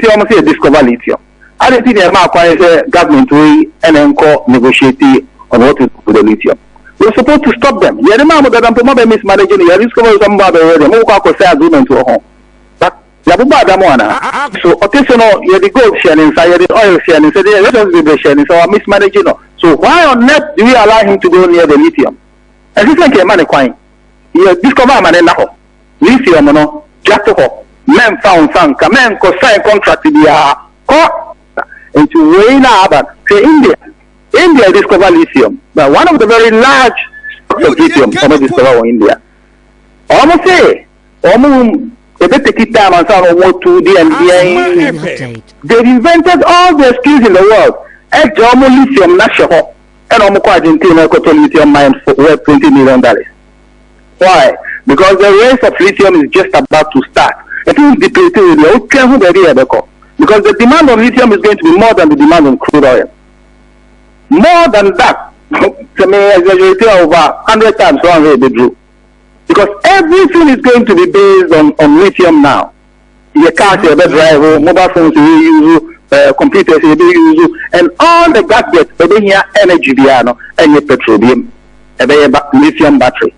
see almost say discover lithium. I don't think the government will and then negotiate on what to do with the lithium. We're supposed to stop them. Yeah, the man that I'm mismanaging, you discover somebody already. More say agreement to a home. But Yabuba Damona. So, you're the gold sharing, you're the oil sharing, so they're just sharing, so I'm mismanaging. So, why on earth do we allow him to go near the lithium? And this is like a money coin. You discover man in the lithium, no, just men found some, men could sign contract with the into Wayna, but say India discovered lithium, but one of the very large stocks of lithium discovered in India. Almost say, almost a bit take time and sound almost 2D and they've invented all the skills in the world. Exxon lithium national and almost Argentina got lithium mines for worth $20 million. Why? Because the race of lithium is just about to start. It is depleted with the old because the demand on lithium is going to be more than the demand on crude oil. More than that, to me, exaggerate over 100 times around the drew. Because everything is going to be based on lithium now. Your cars, your bed driver, mobile phones, you use, computers, you use, and all the gadgets, they have energy, and your petroleum, and they have lithium battery.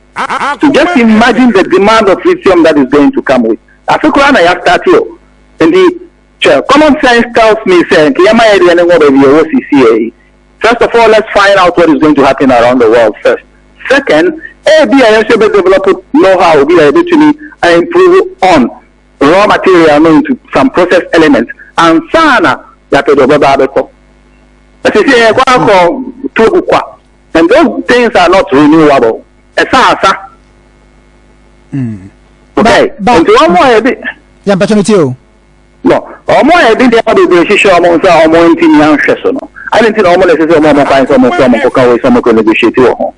So just imagine the demand of lithium that is going to come with. I think I have started here. And the common sense tells me, first of all, let's find out what is going to happen around the world first. Second, develop know-how, be able to improve on raw material into some process elements. And sana, and those things are not renewable. Okay, but one more. Yeah, but no, more I didn't have the decision among some more in young Shesono. I didn't think almost as a moment find someone can negotiate your home.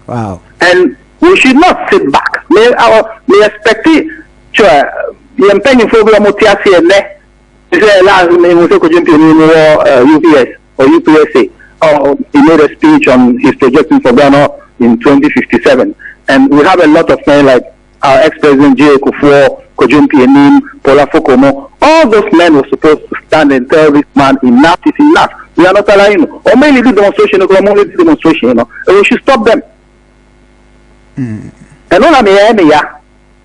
Wow. And we should not sit back. We expect it to penny for the Motiasi and ne. This is last name was UPS or UPSA. He made a speech on his projection for Ghana in 2057. And we have a lot of men like our ex-president Kufour, Paula Fokomo, all those men were supposed to stand and tell this man enough is enough. We are not allowing him. Or maybe the demonstration, and we should stop them. And all I mean,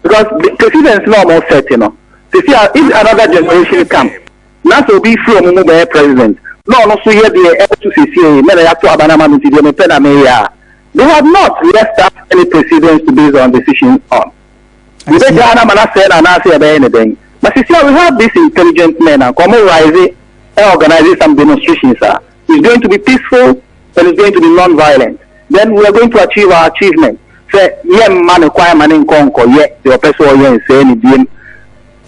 because the president's normal set, to see if another generation comes, not to be from a president. No, so here the they have not left us any precedents to base on decisions on. We don't have anything. But we have these intelligent men and come rising and organizing some demonstrations. It's going to be peaceful and it's going to be non-violent. Then we are going to achieve our achievement. Say, man acquire money in Congo, the person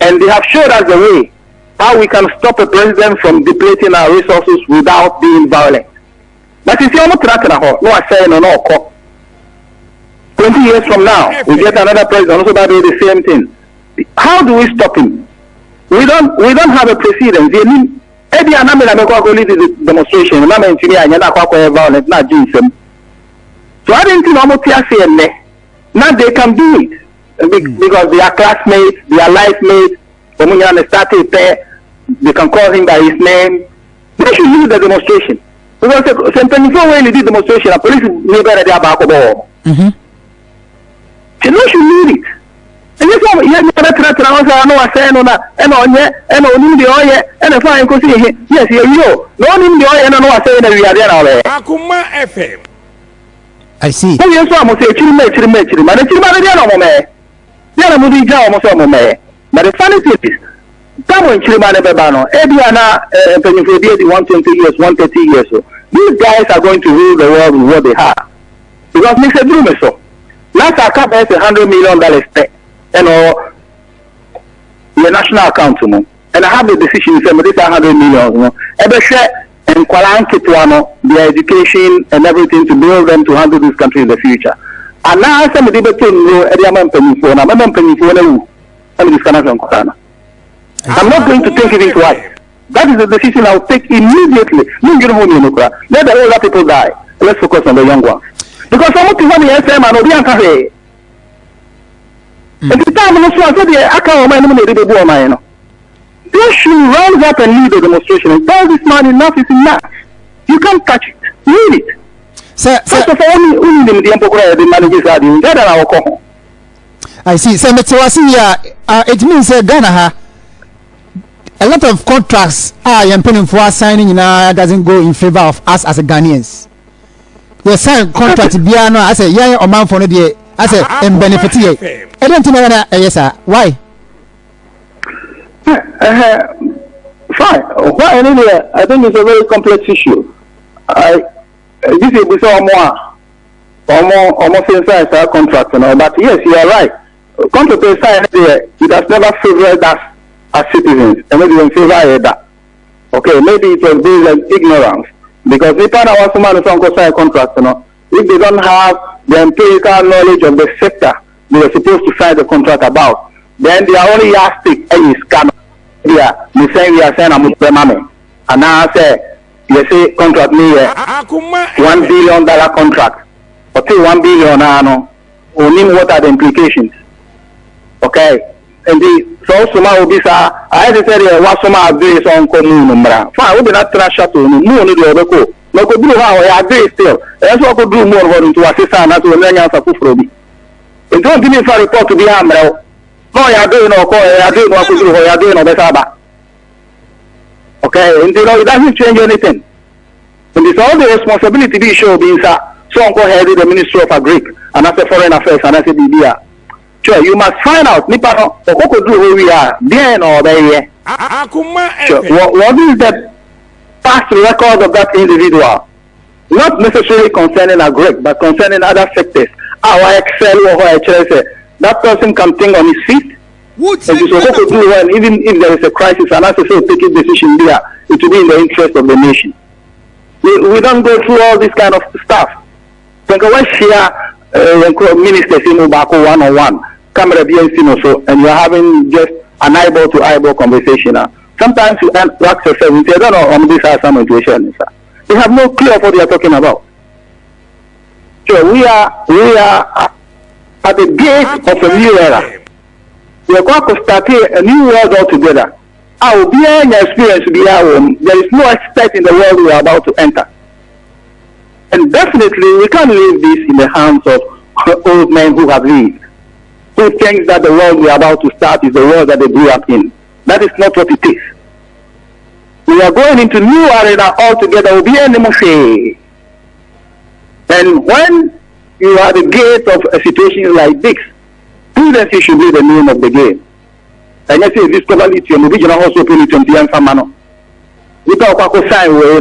and they have showed us the way how we can stop a president from depleting our resources without being violent. But you see, I'm not tracking no, I say no. 20 years from now, we get another president also by the same thing. How do we stop him? We don't have a precedent. Eddie and I'm going to the demonstration. Violent, not Jason. So I didn't think now they can do it because they are classmates, they are life mates. They can call him by his name. They should use the demonstration. Because when they did demonstration, the police never read about the ball. You should need it. And this one, you have to know I say no, and on yet, and on the oil, and if I can see yes, you no in the oil, and I know I say that we are there. Akuma FM. I see. Oh, yes, I must say, Chile, but the funny thing is, someone Chilimane Bebano, Ediana, Penifodi, 120 years, 130 years. So these guys are going to rule the world with what they have. Because Mr. Drume so. Last account has $100 million spent, the national account, and I have the decision to say, but this is $100 million, every share and the education and everything to build them to handle this country in the future. And now somebody between I'm not going to take it into twice. That is the decision I'll take immediately. Let the older people die. Let's focus on the young ones. Because some people want to say, man, we are here. And the time I said, I can't remember the You should rise up and lead the demonstration and tell this man enough is enough. You can't touch it. Leave it. First of all, only the managers are doing that. I see. So, it means Ghana a lot of contracts are paying for signing doesn't go in favor of us as a Ghanaians. We sign contract biano as a young or man for the day as a benefit. I don't know yes sir. Why? Fine. Why anyway? I think it's a very complex issue. This is almost inside our contract, but yes, you are right. Contract sign it has never favored us as citizens, and maybe in favor that. Okay, maybe it was based on ignorance. Because if I was someone who sign a contract, if they don't have the empirical knowledge of the sector they were supposed to sign the contract about, then they are only yardstick is scam. Yeah, the same we are saying I'm money. And now I say, you say contract me $1 billion contract. Okay, $1 billion only what are the implications? Okay. And so some will be I had to say what some are doing on commune. Fine, we be not trash at all. No, the other co. No, could do how I agree still. That's what could do more to assist and to learn answer for Frobi. It don't give me for report to be hammer. No, I do no call, I do no could do, I do no better. Okay, and it doesn't change anything. And it's all the responsibility be show being so go ahead with the Ministry of Agri and as a Foreign Affairs and as a BBR. Sure, you must find out Nipano or who could do who we are, then or there. Sure. What is the past record of that individual? Not necessarily concerning Agri, but concerning other sectors. Our Excel or HLS, that person can think on his feet. And so who could do well, even if there is a crisis and as a taking decision there, it will be in the interest of the nation. We don't go through all this kind of stuff. When we share ministers in Ubako one-on-one, camera so, and you're having just an eyeball to eyeball conversation. Sometimes you ask yourself, you say, I don't know on this or some situation. You have no clue of what you're talking about. So we are at the gate of a new era. We are going to start a new world altogether. Our being experience be our own. There is no expert in the world we are about to enter. And definitely we can't leave this in the hands of old men who have lived, who think that the world we are about to start is the world that they grew up in. That is not what it is. We are going into new arena altogether. And when you are at the gate of a situation like this, prudence should be the name of the game. And you say discover lithium, original also lithium, the famano. We talk about sign where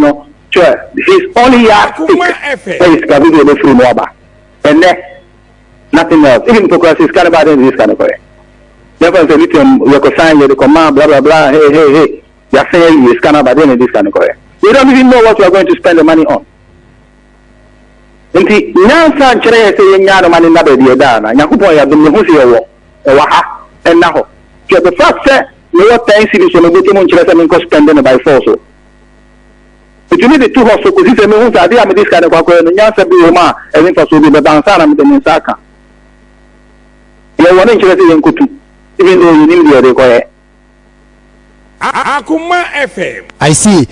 sure, his only yardstick is Gabriel the free Moaba. And nothing else. Even hypocrisy is kind of bad in this kind of way. Therefore, the lithium, we consign the command, blah, blah, blah, hey. You are saying it's kind of bad in this kind of way. We don't even know what we are going to spend the money on. And the Nansan Chere saying Yana money never be a dana, Yakupo, ya been Husia, Waha, and now. The fact that no time series on the Button Chile spending by force. But you need the two horses because this is this kind of and Yansa Buma, and then for so the Bansana and the Saka. You are one interested in Kutu, even though you need the other. I see.